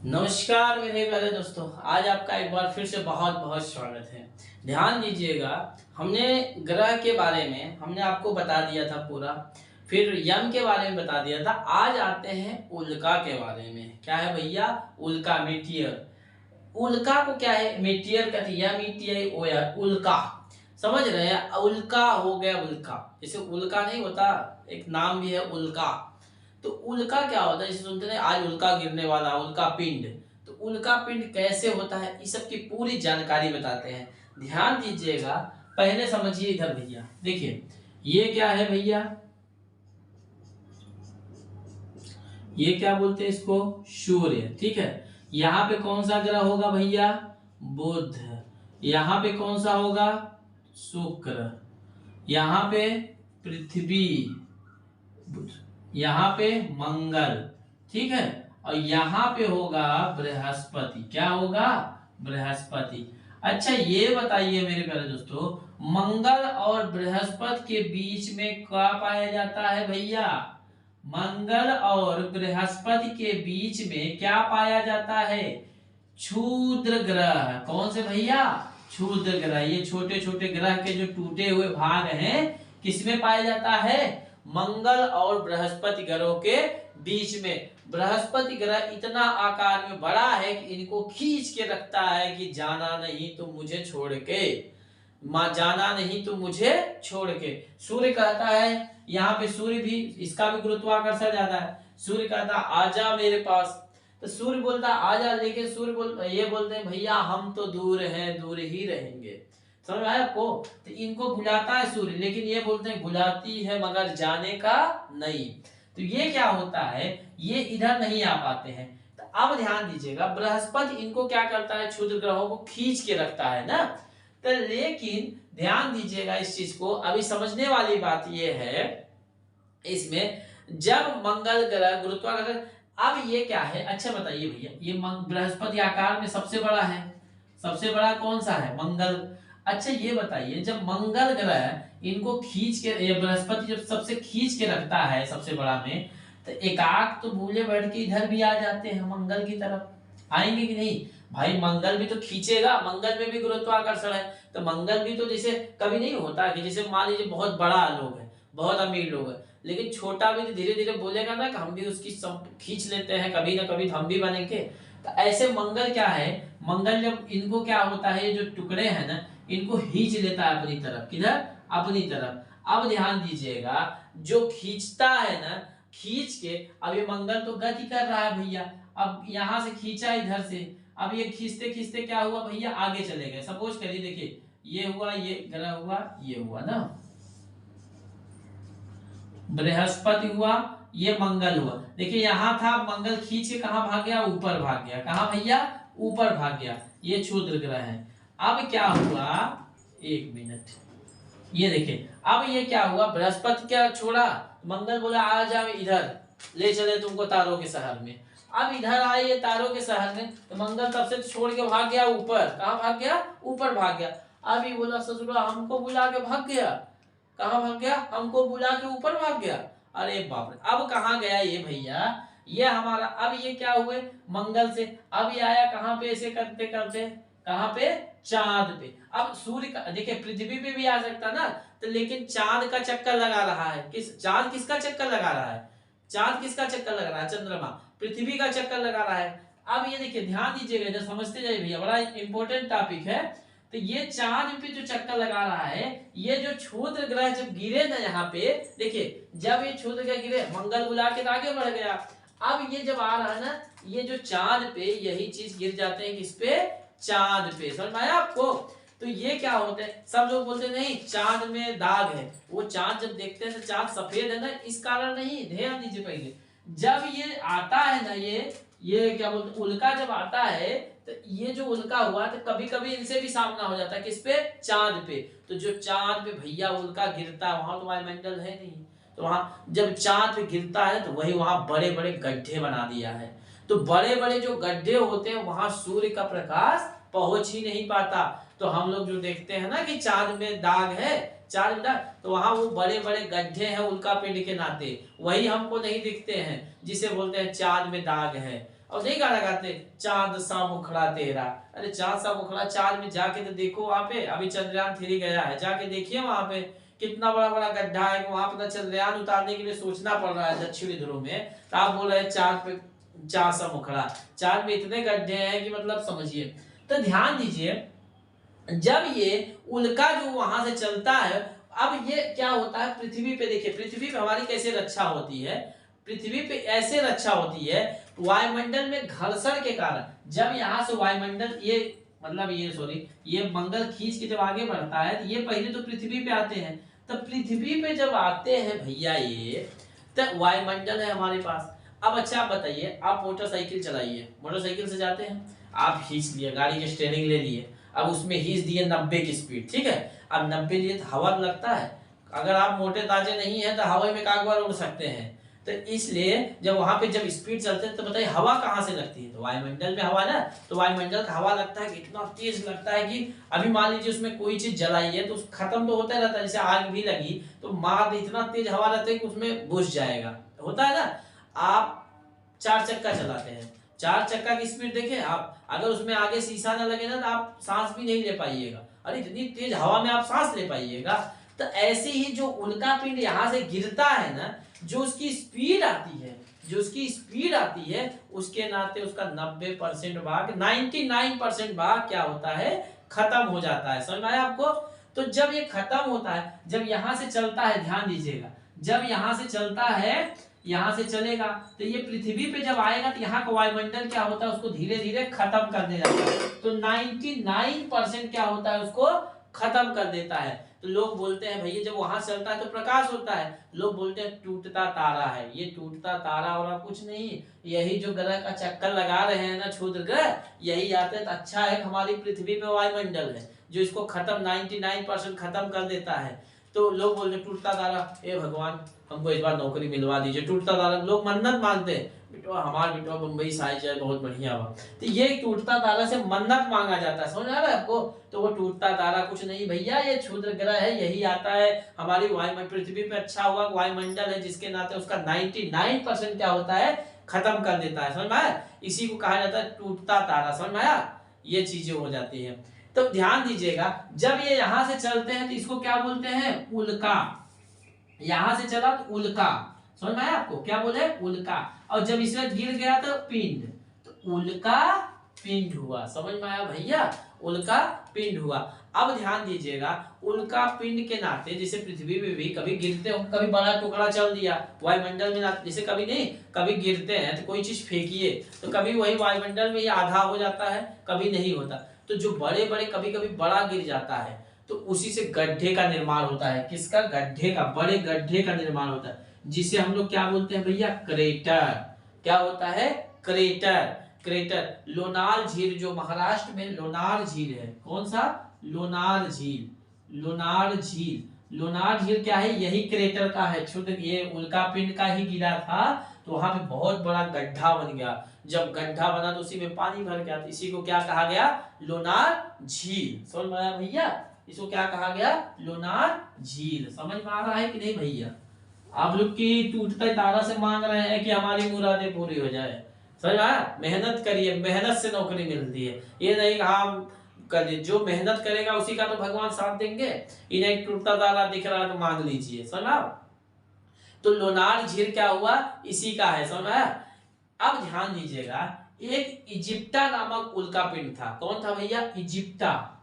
नमस्कार मेरे प्यारे दोस्तों। आज आपका एक बार फिर से बहुत बहुत स्वागत है। ध्यान दीजिएगा, हमने ग्रह के बारे में हमने आपको बता दिया था पूरा, फिर यम के बारे में बता दिया था। आज आते हैं उल्का के बारे में। क्या है भैया? उल्का, मीटियर। उल्का को क्या है? मीटियर कहते हैं, मीटियर ओ यार उल्का। समझ रहे हैं? उल्का हो गया उल्का, जैसे उल्का नहीं होता, एक नाम भी है उल्का। तो उल्का क्या होता है? जैसे सुनते हैं आज उल्का गिरने वाला, उल्का पिंड। तो उल्का पिंड कैसे होता है, इस सब की पूरी जानकारी बताते हैं। ध्यान दीजिएगा, पहले समझिए इधर भैया। देखिए ये क्या है भैया? ये क्या बोलते हैं इसको? सूर्य। ठीक है। यहाँ पे कौन सा ग्रह होगा भैया? बुध। यहाँ पे कौन सा होगा? शुक्र। यहाँ पे पृथ्वी, यहाँ पे मंगल। ठीक है। और यहाँ पे होगा बृहस्पति। क्या होगा? बृहस्पति। अच्छा ये बताइए मेरे प्यारे दोस्तों, मंगल और बृहस्पति के बीच में क्या पाया जाता है भैया? मंगल और बृहस्पति के बीच में क्या पाया जाता है? क्षुद्र ग्रह। कौन से भैया? क्षुद्र ग्रह। ये छोटे छोटे ग्रह के जो टूटे हुए भाग हैं, किसमें पाया जाता है? मंगल और बृहस्पति ग्रहों के बीच में। बृहस्पति ग्रह इतना आकार में बड़ा है कि इनको खींच के रखता है कि जाना नहीं तो मुझे छोड़ के, जाना नहीं तो मुझे छोड़ के। सूर्य कहता है, यहाँ पे सूर्य भी, इसका भी गुरुत्वाकर्षण ज्यादा है। सूर्य कहता आजा मेरे पास, तो सूर्य बोलता आजा, लेकिन ये बोलते हैं भैया हम तो दूर हैं, दूर ही रहेंगे। समझ में आया आपको? तो इनको बुलाता है सूर्य, लेकिन ये बोलते हैं बुलाती है मगर जाने का नहीं। तो ये क्या होता है, ये इधर नहीं आ पाते हैं। तो अब ध्यान दीजिएगा, बृहस्पति इनको क्या करता है? क्षुद्र ग्रहों को खींच के रखता है ना। तो लेकिन ध्यान दीजिएगा इस चीज को, अभी समझने वाली बात ये है इसमें, जब मंगल ग्रह गुरुत्वाकर्षण, अब ये क्या है? अच्छा बताइए भैया, ये बृहस्पति आकार में सबसे बड़ा है, सबसे बड़ा कौन सा है? मंगल। अच्छा ये बताइए, जब मंगल ग्रह इनको खींच के, बृहस्पति जब सबसे खींच के रखता है सबसे बड़ा में, तो एकाक तो भूले बैठ के इधर भी आ जाते हैं मंगल की तरफ। आएंगे कि नहीं भाई? मंगल भी तो खींचेगा, मंगल में भी गुरुत्वाकर्षण है। तो मंगल भी तो जैसे कभी नहीं होता कि जैसे मान लीजिए बहुत बड़ा लोग है, बहुत अमीर लोग है, लेकिन छोटा भी तो धीरे धीरे बोलेगा ना कि हम भी उसकी सब खींच लेते हैं, कभी ना कभी हम भी बनेंगे। तो ऐसे मंगल क्या है? मंगल जब इनको क्या होता है, ये जो टुकड़े हैं ना, इनको खींच लेता है अपनी तरफ। किधर? अपनी तरफ। अब ध्यान दीजिएगा, जो खींचता है ना, खींच के, अब ये मंगल तो गति कर रहा है भैया, अब यहां से खींचा इधर से, अब ये खींचते खींचते क्या हुआ भैया? आगे चले गए। सपोज करिए, देखिए ये हुआ, ये ग्रह हुआ, ये हुआ ना, बृहस्पति हुआ, ये मंगल हुआ। देखिए यहां था, मंगल खींच के कहां भाग गया? ऊपर भाग गया। कहां भैया? ऊपर भाग गया। ये क्षुद्र ग्रह है। अब क्या हुआ? एक मिनट, ये देखिए, अब ये क्या हुआ? बृहस्पति क्या छोड़ा, मंगल बोला आ जाओ इधर, ले चले तुमको तारों के शहर में। अब इधर आए ये तारों के शहर में, तो मंगल तब से छोड़ के भाग गया ऊपर। कहां भाग गया? ऊपर भाग गया। अभी बोला ससुरा हमको बुला के भाग गया। कहां भाग गया? हमको बुला के ऊपर भाग गया। अरे बाप रे, अब कहां गया ये भैया? ये हमारा, अब ये क्या हुए? मंगल से अब ये आया कहां पे? ऐसे करते करते कहां पे? चांद पे। अब सूर्य का देखिए, पृथ्वी पे भी आ सकता ना, तो लेकिन चांद का चक्कर लगा रहा है। चांद किसका चक्कर लगा रहा है? चांद किसका चक्कर लगा रहा है? चंद्रमा पृथ्वी का चक्कर लगा रहा है। अब ये देखिए, ध्यान दीजिएगा इधर, समझते जाइए भैया, बड़ा इंपॉर्टेंट टॉपिक है। तो ये चांद पे जो चक्कर लगा रहा है, ये जो क्षुद्र ग्रह जब गिरे ना यहाँ पे, देखिए जब ये क्षुद्र ग्रह गिरे, मंगल बुला के आगे बढ़ गया। अब ये जब आ रहा है ना, ये जो चांद पे यही चीज गिर जाते हैं, किस पे? चांद पे। समझ में आया आपको? तो ये क्या होता है, सब लोग बोलते नहीं चांद में दाग है, वो चांद जब देखते हैं तो चांद सफेद है ना, इस कारण नहीं। ध्यान दीजिए, पहले जब ये आता है ना, ये क्या बोलते, उल्का जब आता है, तो ये जो उल्का हुआ तो कभी कभी इनसे भी सामना हो जाता है, किस पे? चांद पे। तो जो चांद पे भैया उल्का गिरता है, वहां तो वायुमंडल है नहीं, तो वहां जब चांद पे गिरता है तो वही वहां बड़े बड़े गड्ढे बना दिया है। तो बड़े बड़े जो गड्ढे होते हैं, वहां सूर्य का प्रकाश पहुंच ही नहीं पाता। तो हम लोग जो देखते हैं ना कि चांद में दाग है, चांद में दाग, तो वहां वो बड़े बड़े गड्ढे हैं उल्का पिंड के नाते, वही हमको नहीं दिखते हैं, जिसे बोलते हैं चांद में दाग है। और नहीं गाना गाते, चांद सा मुखड़ा तेरा। अरे चांद सा मुखड़ा, चांद में जाके तो देखो, वहां पे अभी चंद्रयान 3 गया है, जाके देखिए वहां पे कितना बड़ा बड़ा गड्ढा है, वहां पर चंद्रयान उतारने के लिए सोचना पड़ रहा है दक्षिणी ध्रुव में। तो आप बोल रहे हैं चांद पे चांद सा मुखड़ा, चांद में इतने गड्ढे हैं कि मतलब समझिए। तो ध्यान दीजिए, जब ये उल्का जो वहां से चलता है, अब ये क्या होता है पृथ्वी पे, देखिए पृथ्वी पे हमारी कैसे रक्षा होती है, पृथ्वी पे ऐसे रक्षा होती है वायुमंडल में घर्षण के कारण। जब यहाँ से वायुमंडल ये मतलब ये सॉरी ये मंगल खींच के जब आगे बढ़ता है तो ये पहले तो पृथ्वी पे आते हैं। तो पृथ्वी पे जब आते हैं भैया ये, तो वायुमंडल है हमारे पास। अब अच्छा आप बताइए, आप मोटरसाइकिल चलाइए, मोटरसाइकिल से जाते हैं, आप खींच लिए, गाड़ी के स्टीयरिंग ले लिए, अब उसमें खींच दिए 90 की स्पीड, ठीक है। अब 90 लिए तो हवा लगता है, अगर आप मोटे ताजे नहीं है तो हवा में कागवार उड़ सकते हैं। तो इसलिए जब वहां पे जब स्पीड चलते हैं तो बताइए हवा कहाँ से लगती है, तो वायुमंडल में हवा ना, तो वायुमंडल का हवा लगता है कि इतना तेज लगता है कि अभी मान लीजिए उसमें कोई चीज जलाई है तो खत्म तो होता रहता है, जैसे आग भी लगी तो मार इतना तेज हवा रहता है कि उसमें घुस जाएगा, होता है ना। आप 4 चक्का चलाते हैं, 4 चक्का की स्पीड देखें आप, अगर उसमें आगे शीशा ना लगे ना तो आप सांस भी नहीं ले पाइएगा, अरे इतनी तेज हवा में आप सांस ले पाइएगा। तो ऐसे ही जो उल्का पिंड यहाँ से गिरता है ना, जो उसकी स्पीड आती है, जो उसकी स्पीड आती है उसके नाते उसका 90% भाग, 99% भाग क्या होता है, खत्म हो जाता है। समझ में आया आपको। तो जब ये खत्म होता है, जब यहां से चलता है, ध्यान दीजिएगा, जब यहां से चलता है, यहां से चलेगा तो ये पृथ्वी पे जब आएगा तो यहाँ का वायुमंडल क्या होता है, उसको धीरे धीरे खत्म करने लगता है। तो 99% क्या होता है, उसको खत्म कर देता है। तो लोग बोलते हैं भैया जब वहां चलता है तो प्रकाश होता है, लोग बोलते हैं टूटता तारा है, ये टूटता तारा और कुछ नहीं, यही जो ग्रह का चक्कर लगा रहे हैं ना क्षुद्र ग्रह, यही आते हैं। तो अच्छा है हमारी पृथ्वी पे वायुमंडल है जो इसको खत्म 99% खत्म कर देता है। तो लोग बोलते टूटता तारा, ए भगवान हमको इस बार नौकरी मिलवा दीजिए, टूटता तारा, लोग मन्नत मांगते हैं, बेटो हमारा बेटो मुंबई से आ जाए बहुत बढ़िया हुआ। तो ये टूटता तारा से मन्नत मांगा जाता है, समझ आ रहा है आपको। तो वो टूटता तारा कुछ नहीं भैया, ये क्षुद्र ग्रह है, यही आता है हमारी वायुमंडल, पृथ्वी पे अच्छा हुआ वायुमंडल है जिसके नाते उसका 99% क्या होता है, खत्म कर देता है। समझ में आया, इसी को कहा जाता है टूटता तारा। समझ में आया, ये चीजें हो जाती है। तो ध्यान दीजिएगा, जब ये यहां से चलते हैं तो इसको क्या बोलते हैं, उल्का। यहां से चला तो उल्का, समझ में आया आपको, क्या बोले, उल्का। और जब इसमें गिर गया तो पिंड, तो उल्का पिंड हुआ। समझ में आया भैया, उल्का पिंड हुआ। अब ध्यान दीजिएगा, उल्का पिंड के नाते जैसे पृथ्वी में भी कभी गिरते हो, कभी बड़ा टुकड़ा चल दिया वायुमंडल में, जैसे कभी नहीं, कभी गिरते हैं तो कोई चीज फेंकिए तो कभी वही वायुमंडल में ये आधा हो जाता है, कभी नहीं होता। तो जो बड़े बड़े कभी कभी बड़ा गिर जाता है तो उसी से गड्ढे का निर्माण होता है। किसका, गड्ढे का, बड़े गड्ढे का निर्माण होता है, जिसे हम लोग क्या बोलते हैं भैया, क्रेटर। क्या होता है, क्रेटर। क्रेटर, लोनार झील जो महाराष्ट्र में लोनार झील है, कौन सा, लोनार झील, लोनार झील। लोनार झील क्या है, यही क्रेटर का है, क्षुद्र ये उल्का पिंड का ही गिरा था तो वहां पे बहुत बड़ा गड्ढा बन गया। जब गड्ढा बना तो उसी में पानी भर गया, तो इसी को क्या कहा गया, लोनार झील। समझ में आया भैया, इसको क्या कहा गया, लोनार झील। समझ में आ रहा है कि नहीं भैया। आप लोग की टूटते तारा से मांग रहे हैं कि हमारी मुरादें पूरी हो जाए, समझ में आया। मेहनत करिए, मेहनत से नौकरी मिलती है, ये नहीं कि हम कर, जो मेहनत करेगा उसी का तो भगवान साथ देंगे। इन्हें एक टूटता तारा दिख रहा है तो मांग लीजिए, समझ में। तो लोनार झील क्या हुआ, इसी का है, समझ में आया। अब ध्यान दीजिएगा, एक इजिप्टा नामक उल्का पिंड था, कौन था भैया, इजिप्टा।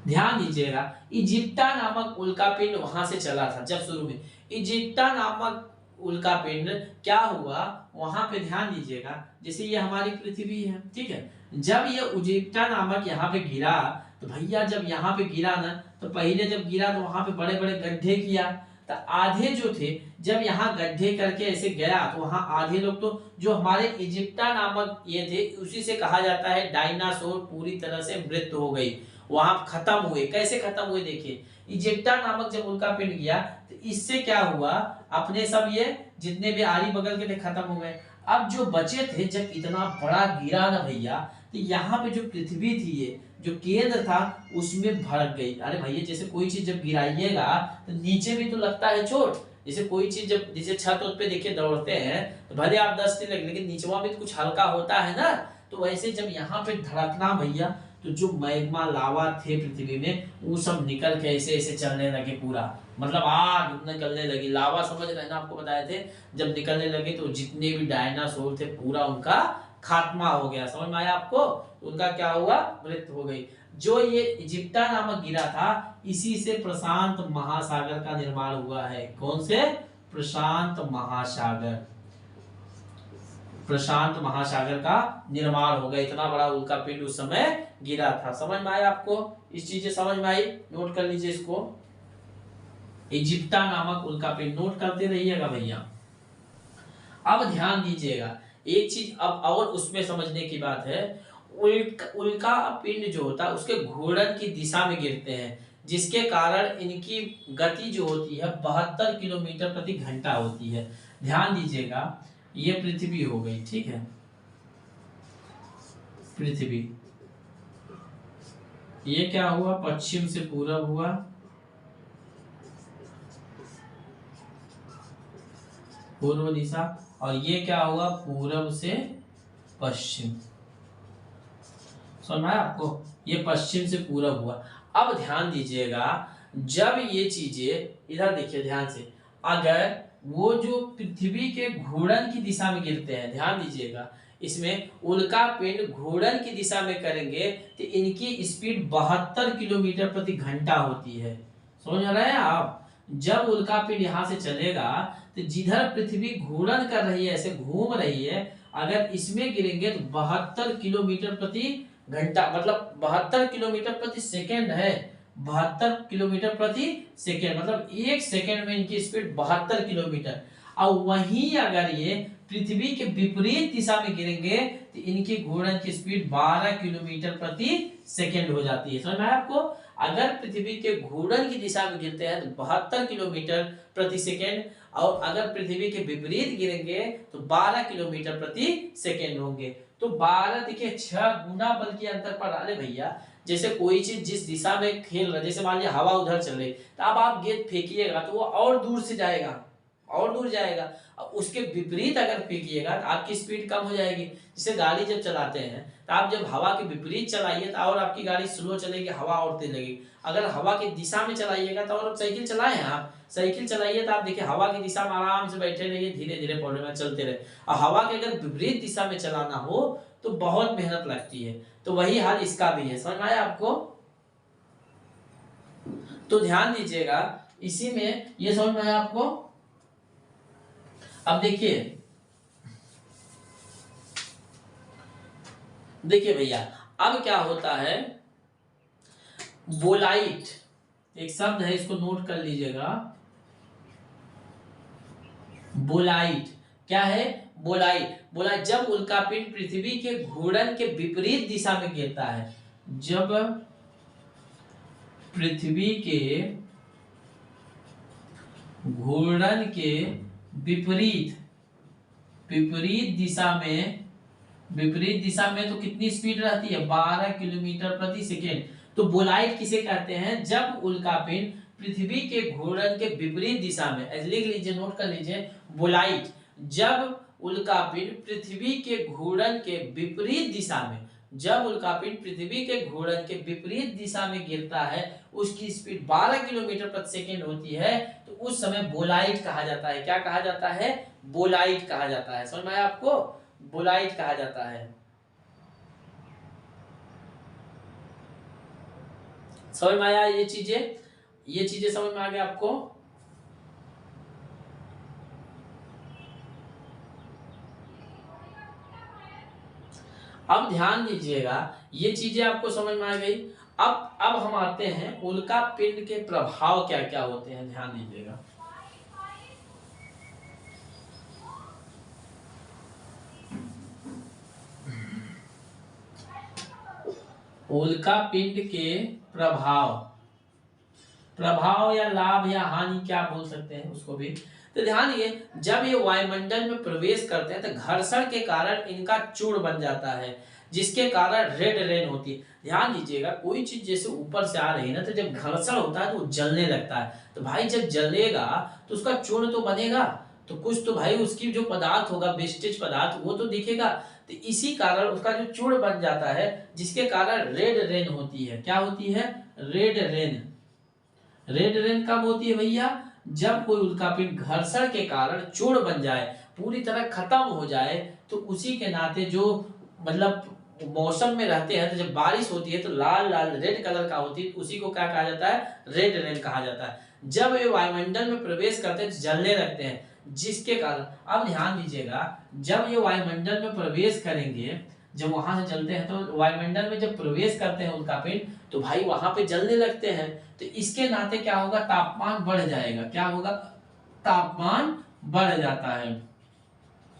ध्यान दीजिएगा, इजिप्टा नामक उल्का पिंड वहां से चला था। जब शुरू में इजिप्टा नामक उल्का पिंड क्या हुआ वहां पे, ध्यान दीजिएगा, जैसे ये हमारी पृथ्वी है, ठीक है। जब ये इजिप्टा नामक यहाँ पे गिरा तो भैया जब यहाँ पे गिरा ना, तो पहले जब गिरा तो वहां पे बड़े बड़े गड्ढे किया, तो आधे जो थे जब यहाँ गड्ढे करके ऐसे गया तो वहां आधे लोग तो जो हमारे इजिप्टा नामक ये थे, उसी से कहा जाता है डायनासोर पूरी तरह से मृत्यु हो गई, वहां खत्म हुए। कैसे खत्म हुए, देखिए इजिप्टा नामक जब उल्का पिंड गया तो इससे क्या हुआ, अपने सब ये जितने भी आरी बगल के थे खत्म हो गए। अब जो बचे थे, जब इतना बड़ा गिरा ना भैया, तो यहाँ पे जो पृथ्वी थी, ये जो केंद्र था उसमें भड़क गई। अरे भैया जैसे कोई चीज जब गिराइएगा तो नीचे भी तो लगता है चोट। जैसे कोई चीज जब जैसे छत पे देखिए दौड़ते हैं तो भले आप 10 दिन लगे लेकिन नीचवा में तो कुछ हल्का होता है ना। तो वैसे जब यहाँ पे धड़कना भैया तो जो मैग्मा लावा थे पृथ्वी में वो सब निकल के ऐसे ऐसे चलने लगे पूरा, मतलब आग निकलने लगी, लावा समझ रहे हैं ना, आपको बताए थे जब निकलने लगे तो जितने भी डायनासोर थे पूरा उनका खात्मा हो गया। समझ में आया आपको? उनका क्या हुआ? मृत्यु हो गई। जो ये इजिप्टा नामक गिरा था इसी से प्रशांत महासागर का निर्माण हुआ है। कौन से? प्रशांत महासागर। प्रशांत महासागर का निर्माण हो गया। इतना बड़ा उल्का पिंड उस समय गिरा था। समझ में आया आपको? इस चीजें समझ में आई? नोट कर लीजिए इसको। इजिप्टा नामक उल्का पिंड नोट करते रहिएगा भैया। अब ध्यान दीजिएगा एक चीज अब और उसमें समझने की बात है। उल्का पिंड जो होता है उसके घूर्णन की दिशा में गिरते हैं, जिसके कारण इनकी गति जो होती है 72 किलोमीटर प्रति घंटा होती है। ध्यान दीजिएगा ये पृथ्वी हो गई, ठीक है, पृथ्वी। ये क्या हुआ? पश्चिम से पूरब हुआ, पूर्व दिशा, और ये क्या हुआ? पूरब से पश्चिम। समझ में आया आपको? ये पश्चिम से पूरब हुआ। अब ध्यान दीजिएगा जब ये चीजें इधर देखिए ध्यान से, अगर वो जो पृथ्वी के घूर्णन की दिशा में गिरते हैं, ध्यान दीजिएगा इसमें उल्का पिंड घूर्णन की दिशा में करेंगे तो इनकी स्पीड 72 किलोमीटर प्रति घंटा होती है। समझ रहे हैं आप? जब उल्का पिंड यहाँ से चलेगा तो जिधर पृथ्वी घूर्णन कर रही है, ऐसे घूम रही है, अगर इसमें गिरेंगे तो 72 किलोमीटर प्रति घंटा, मतलब 72 किलोमीटर प्रति सेकेंड है। 72 किलोमीटर प्रति सेकेंड मतलब एक सेकेंड में इनकी स्पीड 72 किलोमीटर। और वहीं अगर ये पृथ्वी के विपरीत दिशा में गिरेंगे तो इनकी घूर्णन की स्पीड 12 किलोमीटर प्रति सेकेंड हो जाती है। समझ में आया आपको? अगर पृथ्वी के घूर्णन की दिशा में गिरते हैं तो 72 किलोमीटर प्रति सेकेंड, और अगर पृथ्वी के विपरीत गिरेंगे तो 12 किलोमीटर प्रति सेकेंड होंगे। तो 12 देखिए 6 गुना बल के अंतर पर। अरे भैया जैसे कोई चीज जिस दिशा में खेल रहा है, जैसे मान लिया हवा उधर चले तो अब आप गेंद फेंकिएगा तो वो और दूर से जाएगा, और दूर जाएगा। अब उसके विपरीत अगर फेंकिएगा तो आपकी स्पीड कम हो जाएगी। जैसे गाड़ी जब चलाते हैं तो आप जब हवा के विपरीत चलाइए तो और आपकी गाड़ी स्लो चलेगी, हवा और तेज लगेगी। अगर हवा की दिशा में चलाइएगा तो, और साइकिल चलाए हैं आप, साइकिल चलाइए तो आप देखिए हवा की दिशा में आराम से बैठे रहिए, धीरे धीरे पौड़े में चलते रहे। और हवा के अगर विपरीत दिशा में चलाना हो तो बहुत मेहनत लगती है। तो वही हाल इसका भी है। समझ में आया आपको? तो ध्यान दीजिएगा इसी में, ये समझ में आया आपको? अब देखिए भैया अब क्या होता है, बोलाइट एक शब्द है, इसको नोट कर लीजिएगा। बोलाइट क्या है? बोलाइट जब उल्का पिंड पृथ्वी के घूर्णन के विपरीत दिशा में गिरता है, जब पृथ्वी के घूर्णन के विपरीत दिशा में तो कितनी स्पीड रहती है? 12 किलोमीटर प्रति सेकेंड। तो बोलाइट किसे कहते हैं? जब उल्का पिंड पृथ्वी के घूर्णन के विपरीत दिशा में, लिख लीजिए, नोट कर लीजिए, बोलाइट जब उल्का पिंड पृथ्वी के घूर्णन के विपरीत दिशा में, जब उल्का पिंड पृथ्वी के घूर्णन के विपरीत दिशा में गिरता है, उसकी स्पीड 12 किलोमीटर प्रति सेकेंड होती है, तो उस समय बोलाइट कहा जाता है। क्या कहा जाता है? बोलाइट कहा जाता है। समझ में आया आपको? बोलाइट कहा जाता है। समझ में आया? ये चीजें समझ में आ गया आपको? अब ध्यान दीजिएगा ये चीजें आपको समझ में आ गई। अब हम आते हैं उल्का पिंड के प्रभाव क्या क्या होते हैं। ध्यान दीजिएगा, उल्का पिंड के प्रभाव या लाभ या हानि क्या बोल सकते हैं उसको भी। तो ध्यान दिए, जब ये वायुमंडल में प्रवेश करते हैं तो घर्षण के कारण इनका चूर्ण बन जाता है, जिसके कारण रेड रेन होती है। ध्यान दीजिएगा, कोई चीज जैसे ऊपर से आ रही है ना, तो जब घर्षण होता है तो वो जलने लगता है। तो भाई जब जलेगा तो उसका चूर्ण तो बनेगा, तो कुछ तो भाई उसकी जो पदार्थ होगा, वेस्टेज पदार्थ, वो तो दिखेगा। तो इसी कारण उसका जो चूर्ण बन जाता है, जिसके कारण रेड रेन होती है। क्या होती है? Red rain. रेड रेन कब होती है भैया? जब कोई उल्कापिंड घर्षण के कारण चूर्ण बन जाए, पूरी तरह खत्म हो जाए। तो उसी के नाते जो मतलब मौसम में रहते हैं, तो जब बारिश होती है तो लाल लाल रेड कलर का होती है, तो उसी को क्या कहा जाता है? रेड रेन कहा जाता है। जब ये वायुमंडल में प्रवेश करते हैं तो जलने लगते हैं, जिसके कारण, अब ध्यान दीजिएगा, जब ये वायुमंडल में प्रवेश करेंगे, जब वहां से चलते हैं तो वायुमंडल में जब प्रवेश करते हैं उल्कापिंड, तो भाई वहां पे जलने लगते हैं। तो इसके नाते क्या होगा? तापमान बढ़ जाएगा। क्या होगा? तापमान बढ़ जाता है।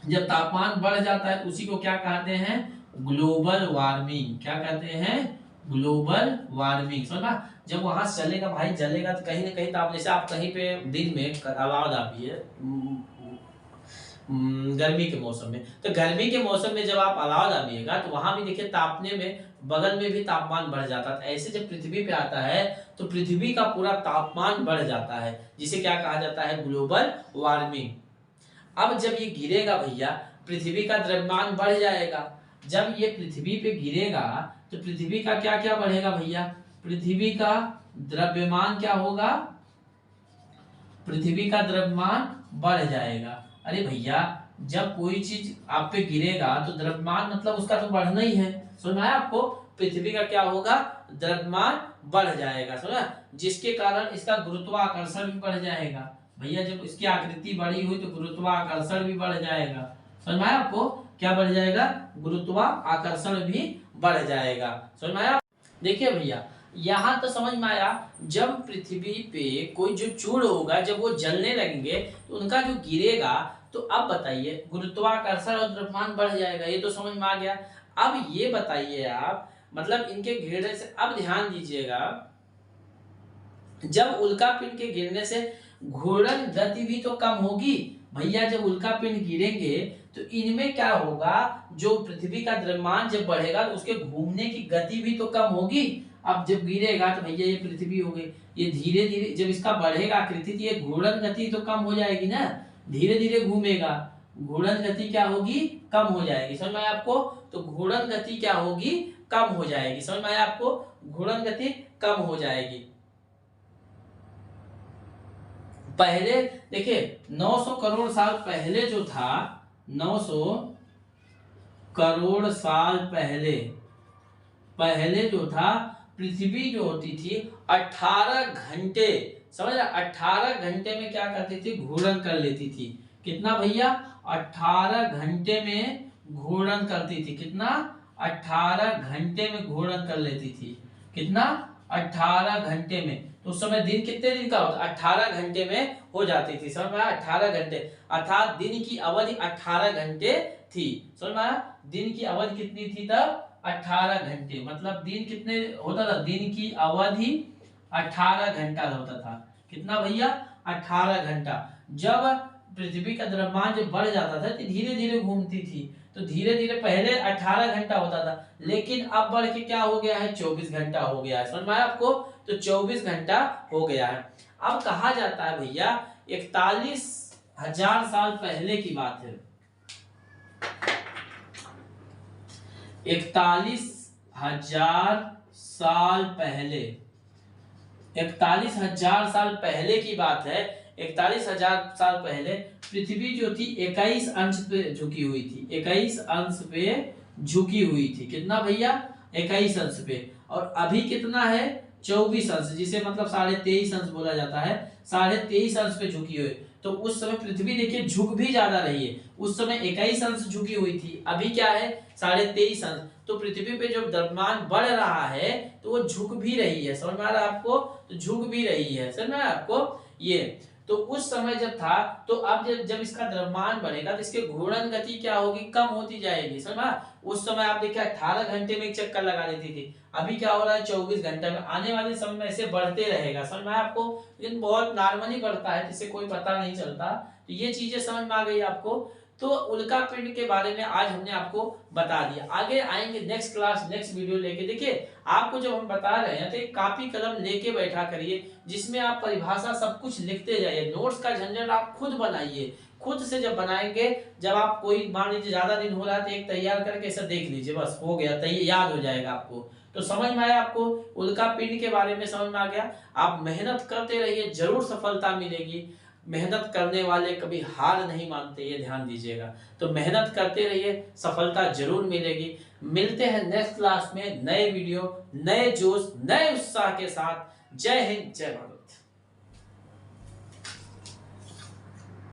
जब तापमान बढ़ जाता है उसी को क्या कहते हैं? Global warming. क्या कहते हैं? Global warming. समझा? जब वहां से चलेगा भाई, जलेगा, तो कहीं ना कहीं तो आप जैसे आप कहीं पे दिन में आवाज आती है गर्मी के मौसम में, तो गर्मी के मौसम में जब आप अलाव दाबिएगा तो वहां भी देखिए तापने में बगल में भी तापमान बढ़ जाता है। ऐसे जब पृथ्वी पे आता है तो पृथ्वी का पूरा तापमान बढ़ जाता है, जिसे क्या कहा जाता है? Global warming. अब जब ये गिरेगा भैया, पृथ्वी का द्रव्यमान बढ़ जाएगा। जब ये पृथ्वी पे गिरेगा तो पृथ्वी का क्या क्या बढ़ेगा भैया? पृथ्वी का द्रव्यमान क्या होगा? पृथ्वी का द्रव्यमान बढ़ जाएगा। अरे भैया, जब कोई चीज आप पे गिरेगा तो द्रव्यमान मतलब उसका तो बढ़ना ही है। सुना है आपको? पृथ्वी का क्या होगा? द्रव्यमान बढ़ जाएगा। सुना? जिसके कारण इसका गुरुत्वाकर्षण भी बढ़ जाएगा। भैया जब इसकी आकृति बड़ी हुई तो गुरुत्वाकर्षण भी बढ़ जाएगा। समझ में आया आपको? क्या बढ़ जाएगा? गुरुत्वाकर्षण भी बढ़ जाएगा। समझ में आया? देखिए भैया, यहाँ तो समझ में आया, जब पृथ्वी पे कोई जो चूर्ण होगा, जब वो जलने लगेंगे तो उनका जो गिरेगा, तो अब बताइए गुरुत्वाकर्षण और द्रव्यमान बढ़ जाएगा। ये तो समझ में आ गया। अब ये बताइए आप, मतलब इनके गिरने से, अब ध्यान दीजिएगा, जब उल्कापिंड के गिरने से घूर्णन गति भी तो कम होगी। भैया जब उल्कापिंड गिरेंगे तो इनमें क्या होगा? जो पृथ्वी का द्रव्यमान जब बढ़ेगा तो उसके घूमने की गति भी तो कम होगी। अब जब गिरेगा तो भैया ये पृथ्वी हो गई, ये धीरे धीरे जब इसका बढ़ेगा आकृति, तो ये घूर्णन गति तो कम हो जाएगी ना, धीरे धीरे घूमेगा, घूर्णन गति क्या होगी? कम हो जाएगी। समझ में आया आपको? तो घूर्णन गति क्या होगी? कम हो जाएगी। समझ में आया आपको? घूर्णन गति कम हो जाएगी। पहले देखिए 900 करोड़ साल पहले जो था, 900 करोड़ साल पहले जो था, पृथ्वी जो होती थी 18 घंटे, समझ रहे, 18 घंटे में क्या करती थी? घूर्णन कर लेती थी। कितना भैया? 18 घंटे में घूर्णन करती थी। कितना? 18 घंटे में घूर्णन कर लेती थी। कितना? 18 घंटे में। तो उस समय दिन कितने दिन का होता? 18 घंटे में हो जाती थी। समझ में आया? 18 घंटे, अर्थात दिन की अवधि 18 घंटे थी। समझ में आया? दिन की अवधि कितनी थी तब? 18 घंटे। मतलब दिन कितने होता था? दिन की अवधि 18 घंटा होता था। कितना भैया? 18 घंटा। जब पृथ्वी का द्रव्यमान जब बढ़ जाता था तो धीरे धीरे घूमती थी, तो धीरे धीरे पहले 18 घंटा होता था, लेकिन अब बढ़ के क्या हो गया है? 24 घंटा हो गया है। समझ में आया आपको? तो 24 घंटा हो गया है। अब कहा जाता है भैया 41,000 साल पहले की बात है। 41,000 साल पहले, 41,000 साल पहले की बात है। 41,000 साल पहले पृथ्वी जो थी 21 अंश पे झुकी हुई थी। 21 अंश पे झुकी हुई थी। कितना भैया? 21 अंश पे। और अभी कितना है? 24 अंश, जिसे मतलब 23.5 अंश बोला जाता है। 23.5 अंश पे झुकी हुई। तो उस समय पृथ्वी देखिए झुक भी ज्यादा रही है। उस समय 21 अंश झुकी हुई थी, अभी क्या है? 23.5 अंश। तो पृथ्वी पे जब द्रव्यमान बढ़ रहा है तो वो झुक भी रही है। समझ में आ रहा है आपको? तो झुक भी रही है। समझ में आ रहा है आपको? ये तो उस समय जब था, तो अब जब इसका द्रव्यमान बढ़ेगा तो इसके घूर्णन गति क्या होगी? कम होती जाएगी। समझ में? उस समय आप देखिए 18 घंटे में एक चक्कर लगा देती थी, अभी क्या हो रहा है? 24 घंटे में। आने वाले समय में ऐसे बढ़ते रहेगा। समझ में आपको? लेकिन बहुत नॉर्मली बढ़ता है, जिससे कोई पता नहीं चलता। तो ये चीजें समझ में आ गई आपको? तो उल्का पिंड के बारे में आज हमने आपको बता दिया। आगे आएंगे नेक्स्ट क्लास, नेक्स्ट वीडियो लेके। देखिए आपको जब हम बता रहे हैं तो एक कॉपी कलम लेके बैठा करिए, जिसमें आप परिभाषा सब कुछ लिखते जाइए। नोट्स का झंझट आप खुद बनाइए, खुद से जब बनाएंगे, जब आप कोई मान लीजिए ज्यादा दिन हो रहा है तो एक तैयार करके ऐसा देख लीजिए, बस हो गया, तैयार याद हो जाएगा आपको। तो समझ में आया आपको, उल्का पिंड के बारे में समझ में आ गया। आप मेहनत करते रहिए, जरूर सफलता मिलेगी। मेहनत करने वाले कभी हार नहीं मानते, ये ध्यान दीजिएगा। तो मेहनत करते रहिए, सफलता जरूर मिलेगी। मिलते हैं नेक्स्ट क्लास में नए वीडियो, नए जोश, नए उत्साह के साथ। जय हिंद, जय भारत।